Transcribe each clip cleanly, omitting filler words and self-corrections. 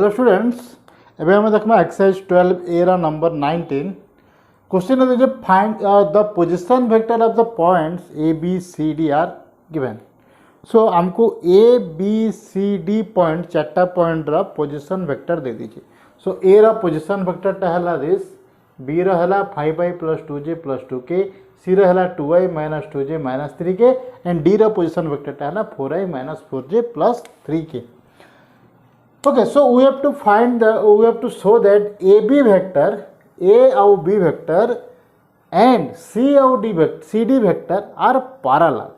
Hello students एबे हमें देखमा exercise 12 ए रा नंबर 19 क्वेश्चन है दीजिए find the position vector of the points A B C D are given. So हमको A B C D point चार्टा point रा position vector दे दीजिए। सो ए रा पोजीशन वेक्टर टा हला दिस, बी रा हला 5i + 2j + 2k, सी रा हला 2i - 2j - 3k and D रा पोजीशन वेक्टर टा हला 4i - 4j + 3k। Okay, so we have to show that AB vector, A और B vector and C और CD vector are parallel.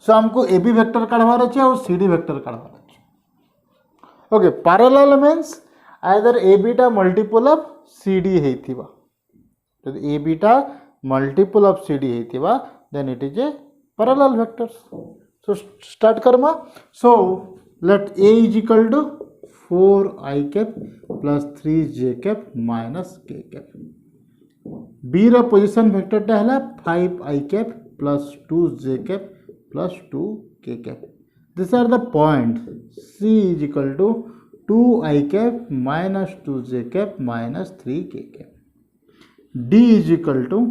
So हमको AB vector काढ़वार अच्छे और CD vector काढ़वार अच्छे. Okay, parallel means either AB टा multiple of CD है थीवा. तो AB टा multiple of CD है थीवा, then it is a parallel vectors. So start Karma. So let A is equal to 4i cap plus 3j cap minus k cap. B रा position vector टा हला 5i cap plus 2j cap plus 2k cap. These are the points. C is equal to 2i cap minus 2j cap minus 3k cap. D is equal to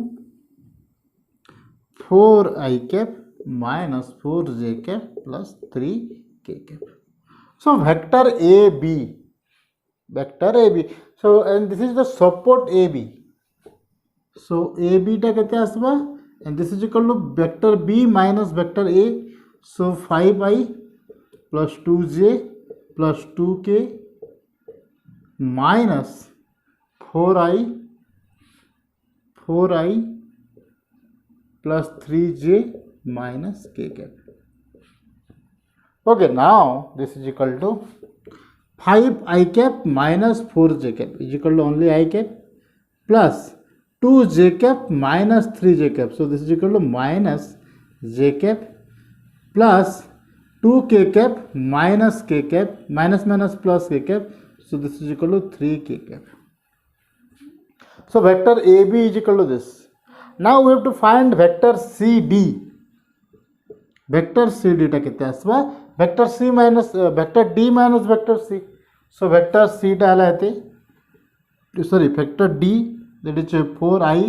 4i cap minus 4j cap plus 3k cap. So vector AB, so and this is the support AB. So AB टा कहते हैं आसवा and this is equal to vector B minus vector A. So 5i plus 2j plus 2k minus 4i plus 3j minus k cap. Okay, now this is equal to 5i cap minus 4j cap is equal to only I cap plus 2j cap minus 3j cap. So this is equal to minus j cap plus 2k cap minus k cap minus plus k cap. So this is equal to 3k cap. So vector AB is equal to this. Now we have to find vector CD. Vector CD टा कितना आसवा vector C minus vector D minus vector C. So vector C टा हला है sorry vector D that is 4i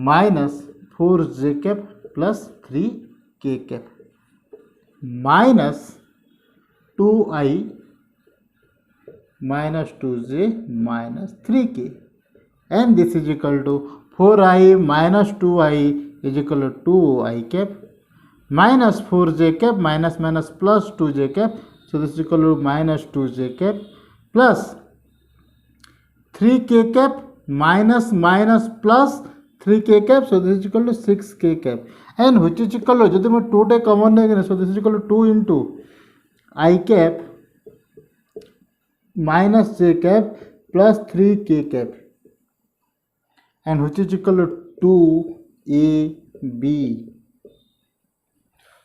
minus 4j cap plus 3k cap minus 2i minus 2j minus 3k and this is equal to 4i minus 2i is equal to 2i cap minus 4j cap minus plus 2j cap. So this is equal to minus 2j cap plus 3k cap minus plus 3k cap. So this is equal to 6k cap and which is equal to जब मैं 2 टे common लेंगे so this is equal to 2 into I cap minus j cap plus 3k cap and which is equal to 2ab.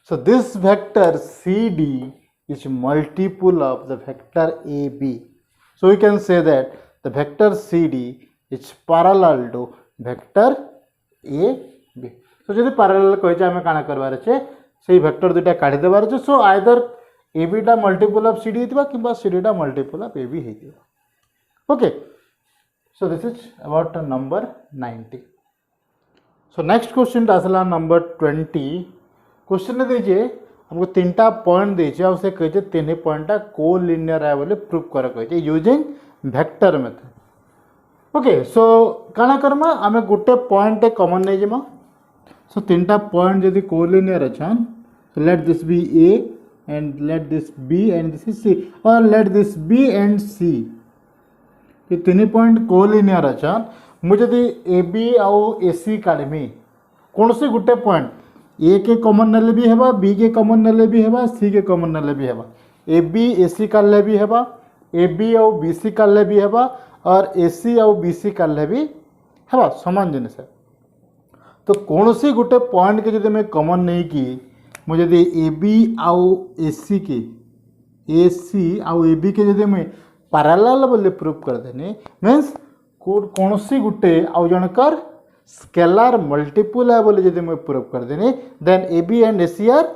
So this vector CD is multiple of the vector AB. So we can say that the vector CD is parallel to vector AB. So जब parallel कोई चाहे हमें काना करवार है सही vector दूटा काढ़ी देवार है. So either AB टा multiple of CD थीवा कि बात CD टा multiple of AB है थीवा. Okay. So this is about number 90. So next question टा असला number 20. क्वेश्चन ने दीजिए हमको 3टा पॉइंट दीजिए और उसे कहिए 3 पॉइंटा कोलिनियर है बोले प्रूव करा कहिए using vector method. Okay so काना करमा आमे गुटे पॉइंट कॉमन नै जेमा. सो 3टा पॉइंट यदि कोलिनियर अछन so let this be A and let this B and this is C और let this B and C. ये 3 पॉइंट कोलिनियर अछन मु यदि ए बी और ए सी काढमी कोनसे गुटे पॉइंट ए के कॉमन नेले भी हेबा, बी के कॉमन नेले भी हेबा, सी के कॉमन नेले भी हेबा, ए बी ए सी काढले भी हेबा, ए बी और बी सी काढले भी हेबा और ए सी और बी सी काढले भी हेबा समान जिनिस है. तो कोनोसी गुटे पॉइंट के जदि मैं कॉमन नहीं की मु जदि ए बी और ए सी के ए सी और ए बी के जदि मैं पैरेलल बोले प्रूव कर देने मींस कोनोसी गुटे और जनकर स्केलर मल्टीपल है बोले जदि मैं प्रूव कर देने then A B and A C are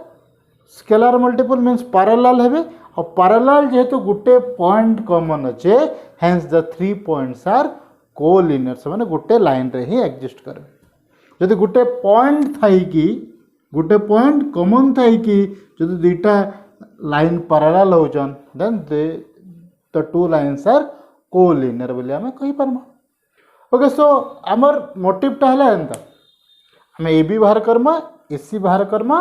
scalar multiple means parallel हेबे और पैरेलल जेहेतु गोटे पॉइंट कॉमन अच्छे hence the 3 points are collinear से माने गोटे लाइन रे ही एग्जिस्ट करे जदि गोटे पॉइंट थाई कि गोटे पॉइंट कॉमन थाई कि जदि दुईटा लाइन पैरेलल होचन then the two lines are collinear बोली आमे कहि परमा ओके सो आमर मोटिवटा है एंता आम ए बी बाहर करमा ए सी बाहर करमा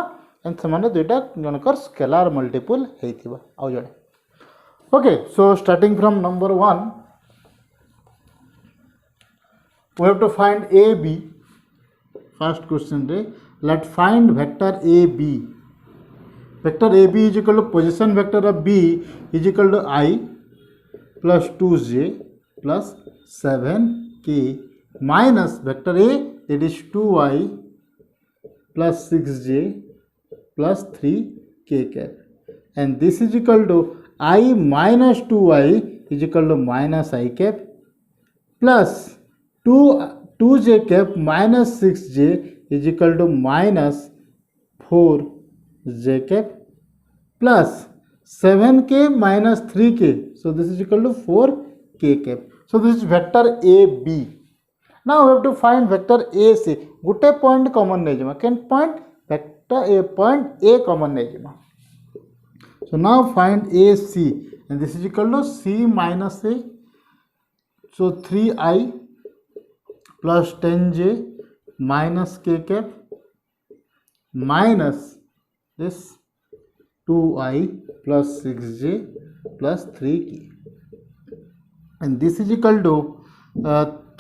एंड से दुईटा जनकर स्केलार मल्टीपल होइथिबा आउ जणे okay so starting from number 1 we have to find a b first question re let find vector a b vector a b is equal to position vector of b is equal to I plus 2j plus 7k minus vector a that is 2I plus 6j plus 3k cap and this is equal to I minus 2I is equal to minus I cap plus 2j cap minus 6j is equal to minus 4j cap plus 7k minus 3k so this is equal to 4k cap so this is vector AB now we have to find vector AC गोटे point common नहीं जमा can point vector a point a common नहीं जमा so now find AC and this is equal to C minus A so 3I plus 10j minus k cap minus this 2I plus 6j plus 3k and this is equal to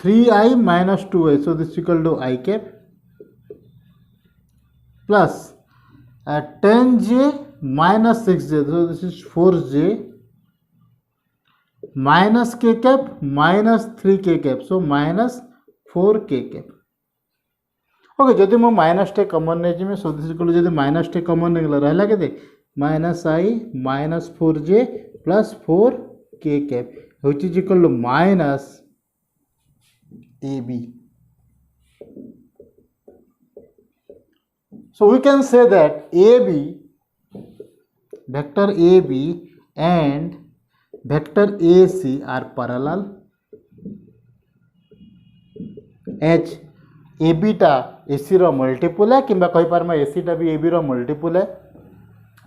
3I minus 2I so this is equal to I cap plus 10j minus 6j so this is 4j minus k cap minus 3k cap so minus 4k cap okay जदि मो minus टे common नहीं जिमे so this equal जदि minus टे common नहीं गला रहला केते minus I minus 4j plus 4k cap which is equal to minus AB so we can say that AB vector AB and vector AC are parallel H AB टा AC रो multiple है किंबा कहि पारमा AC टा भी AB रो multiple है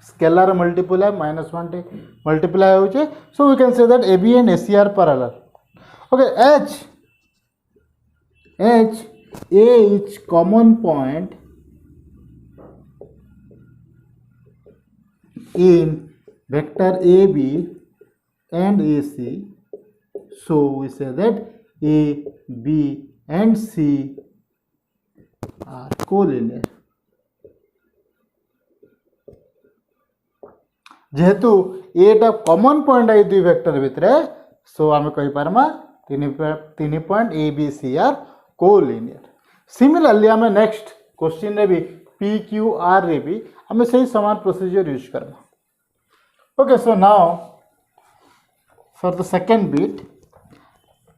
स्केलर मल्टीपल है -1 टे मल्टीप्लाई होचे so we can say that AB and AC are parallel okay H A is common point in vector AB and AC so we say that A B and C are collinear जेहेतु एटा common point I दुई vector भितर सो आम कहि पारमा तीन point A B C are collinear similarly आम next question रे भी पी क्यू आर रे भी आम से समान प्रोसीजर यूज करबा okay so now for the second bit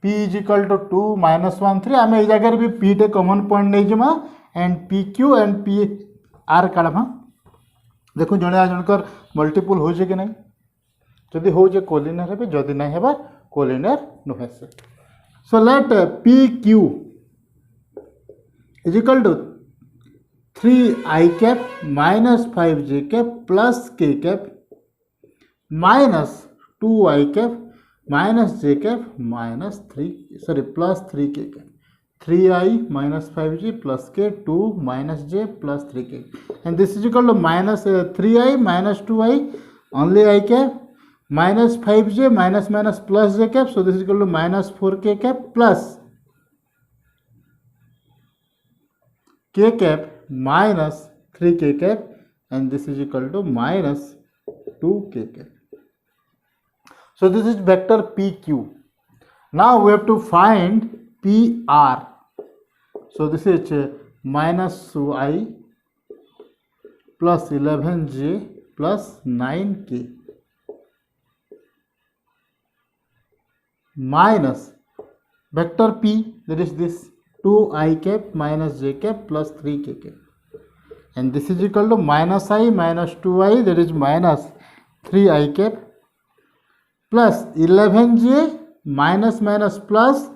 p is equal to 2 minus 1 3 आम ए जगह भी p टे कॉमन पॉइंट नहीं जमा and P Q and P R काढ़मा देखो जड़े जनकर मल्टीपल हो कि नहीं जदि हो कोलिनियर है जदि नहीं है कोलिनियर नुहे से so let P Q is equal to 3I cap minus 5j cap plus k cap minus 2I cap minus j cap minus 3 plus 3k cap 3I minus 5j plus k 2 minus j plus 3k and this is equal to minus 3I minus 2I only I cap minus 5j minus minus plus j cap so this is equal to minus 4k cap plus k cap minus 3k cap and this is equal to minus 2k cap. So this is vector PQ. Now we have to find PR. So this is minus I plus 11j plus 9k minus vector P that is this 2I cap minus j cap plus 3k cap and this is equal to minus I minus 2I that is minus 3i cap plus 11j minus minus plus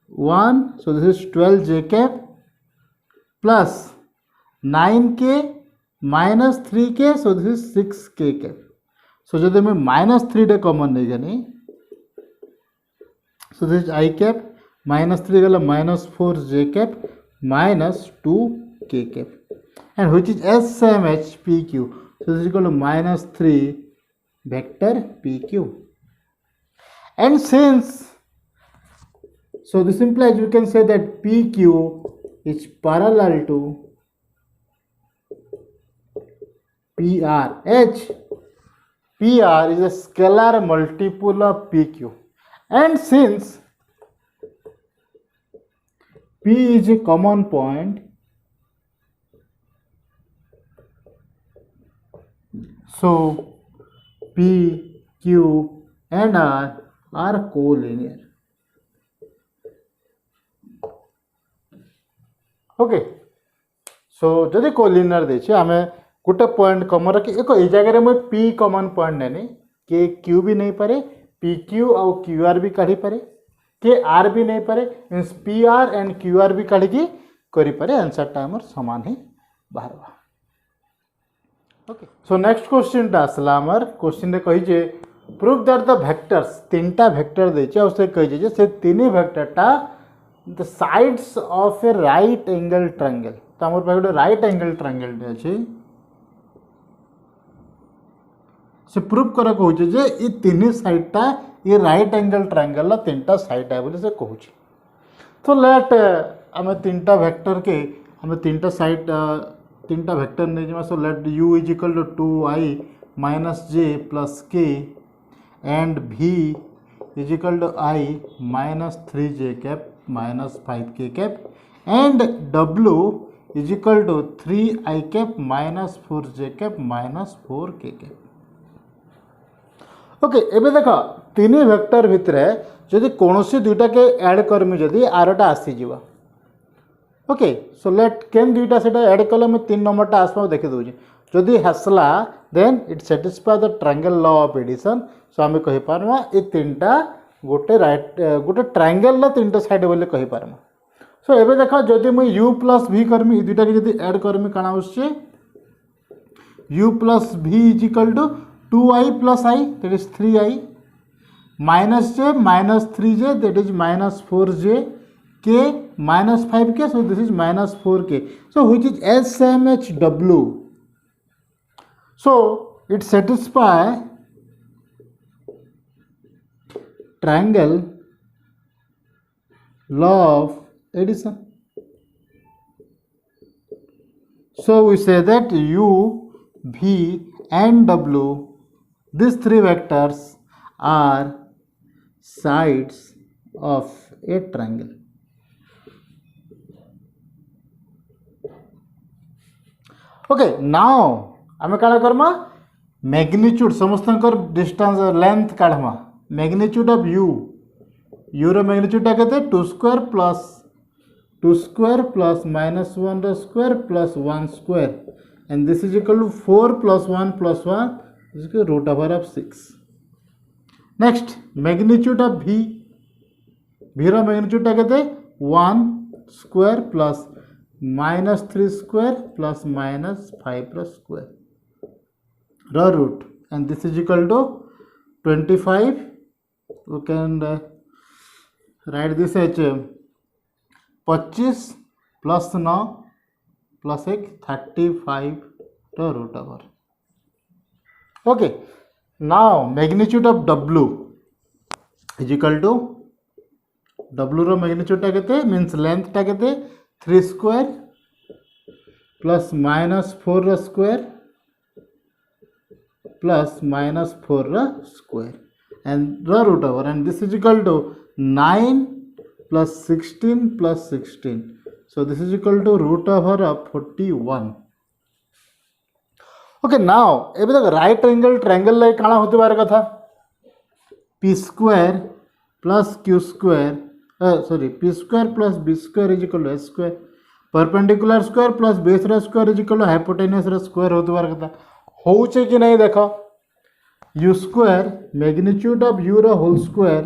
1, so this is 12j cap plus 9k minus 3k, so this is 6k cap. So जब मैं minus 3 common नहीं जानी, so this is I cap minus 3 गला minus 4j cap minus 2k cap, and which is as same as PQ. So this is equal to minus 3 vector PQ. And since, so this implies we can say that PQ is parallel to PR. PR is a scalar multiple of PQ. And since P is a common point, so P, Q and R are collinear. ओके, सो जदि collinear देछि आमे गोटे point कम रखी एक ए जगह में पी कॉमन पॉइंट नेनी के क्यू भी नहीं पारे, पी क्यू आउ क्यू आर भी काढ़ी पारे, के आर भी नहीं पारे, means P R and Q R भी काढ़ी की करि पारे, आंसर टाइमर समान ही बाहरवा. ओके, सो नेक्स्ट क्वेश्चन टा आसला हमर क्वेश्चन रे कहि जे प्रूव दैट द वेक्टर्स तीनटा वेक्टर देछि और से कहि जे से तीन वेक्टर टा the sides of a right angle triangle. तो हमर पास राइट एंगल ट्रायंगल अछि से प्रूव कर कहू जे ई तीन साइड टा ये राइट एंगल ट्रायंगल ला तीनटा साइड है बोले से कहू. तो लेट हम तीनटा वेक्टर के हम तीनटा साइड तीनटा वेक्टर नै जमा. So let u is equal to 2i minus j plus k and v is equal to i minus 3j cap minus 5k cap and w is equal to 3i cap minus 4j cap minus 4k cap. Okay, एबे देखो तीन vector भितर जदि कोनोसी दुईटा के add करमी जदि आरटा आसी जीवा. ओके, सो लेट केन दुईटा सेटा ऐड कले मैं 3 नंबरटा आसमा देखि दउजी. जदि हसला then it satisfy the triangle law of addition. So आमे कहि पारवा ए तीनटा गोटे राइट गोटे ट्रायंगल ला तीनटा साइड बोले कहि पारमा. सो एबे देखा जदि मैं u प्लस v करमी दुईटा के जदि ऐड करमी काना होछे u plus v is equal to 2i plus i that is 3i minus j minus 3j that is minus 4j k minus 5k, so this is minus 4k. So which is as same as w. So it satisfy triangle law of addition. So we say that u, v and w, these three vectors are sides of a triangle. Okay, now आमे काला करमा magnitude समस्तंकर distance length काढमा. Magnitude of u, u रो magnitude केते 2 square plus minus 1 रो square plus 1 square and this is equal to 4 plus 1 is equal root over of 6. Next magnitude of v, v रो magnitude केते 1 square plus minus 3 square plus minus 5 रो square रो root and this is equal to 25. We can write this as 25 plus 9 plus 1 35 रो root over. Okay, now magnitude of w is equal to w रो magnitude केते means length टा केते 3 square plus minus 4 रो square plus minus 4 रो square and the root over, and this is equal to 9 plus 16 plus 16. So this is equal to root over of 41. Okay, now एबे तक right angle triangle लाई काना होते बारे कथा p square plus q square sorry p square plus b square is equal to s square. Perpendicular square plus base रा square is equal to hypotenuse रा square होते बारे कथा होउचे कि नहीं देखो. u square magnitude of u रो whole square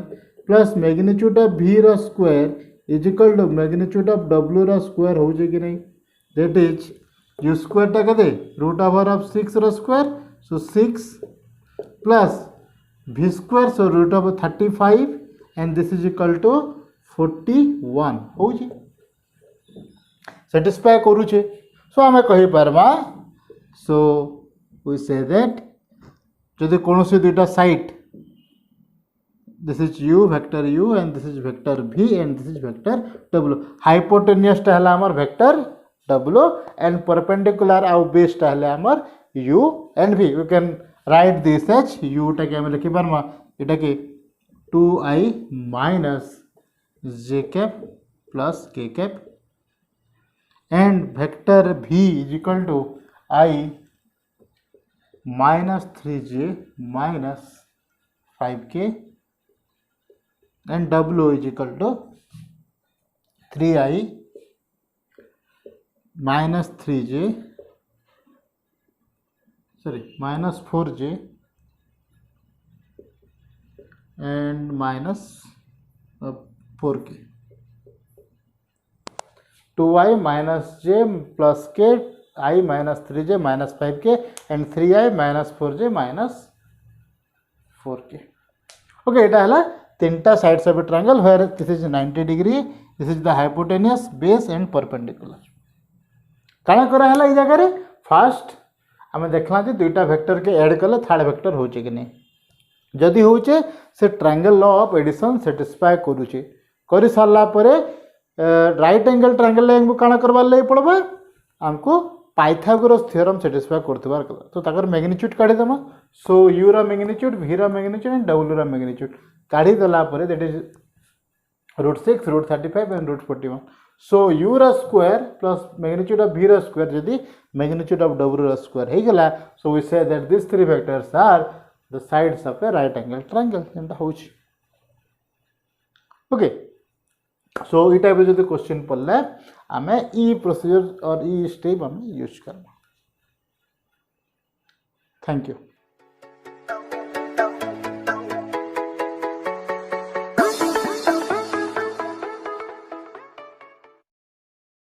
plus magnitude of v रो square is equal to magnitude of w रो स्क्वायर हो जे कि नहीं दैट इज u स्क्वायर टा कदे रूट ओवर ऑफ 6 रो square so 6 plus v square so root over 35 and this is equal to 41 हो जे satisfy करूचे सो आमे कहि परबा सो वी से दैट जदि कौन से दुईटा side this is u vector u and this is vector v and this is vector w hypotenuse टा हला हमर वेक्टर w एंड परपेंडिकुलर आउ बेस टा हला हमर u and v you can write this as u टा के हम लिखि परमा एटा के 2i minus j cap plus k cap and vector v is equal to i minus 3j minus 5k and w is equal to 3i minus 3j minus 4j and minus 4k 2i minus j plus k I minus 3j minus 5k and 3i minus 4j minus 4k. Okay, it is तीनटा sides of a triangle where this is 90 degree, this is the hypotenuse, base and perpendicular. काना करा हला ई जगह रे first आमे देखला जे दुईटा vector के ऐड कले थर्ड वेक्टर होचे कि नहीं जदि होचे से triangle law of addition satisfy करूचे करि सारला परे राइट एंगल ट्रायंगल ले हमको काना करबा ले पड़बा हमको पाइथागोरस थ्योरम सेटिस्फाई करतबार कला तो ताकर मैग्नीट्यूड काढी दमा सो u रा मैग्नीट्यूड v रा मैग्नीट्यूड एंड w रा मैग्नीट्यूड काढी दला परे that is √6 √35 and √41 so u रा square plus magnitude of v रा स्क्वायर यदि मैग्नीट्यूड ऑफ w रा स्क्वायर हे गला so we say that this three vectors are the sides of a right angle triangle and होच okay so ई type जो question पड़ला आमे ई प्रोसीजर और ई स्टेप आमे यूज करबा थैंक यू।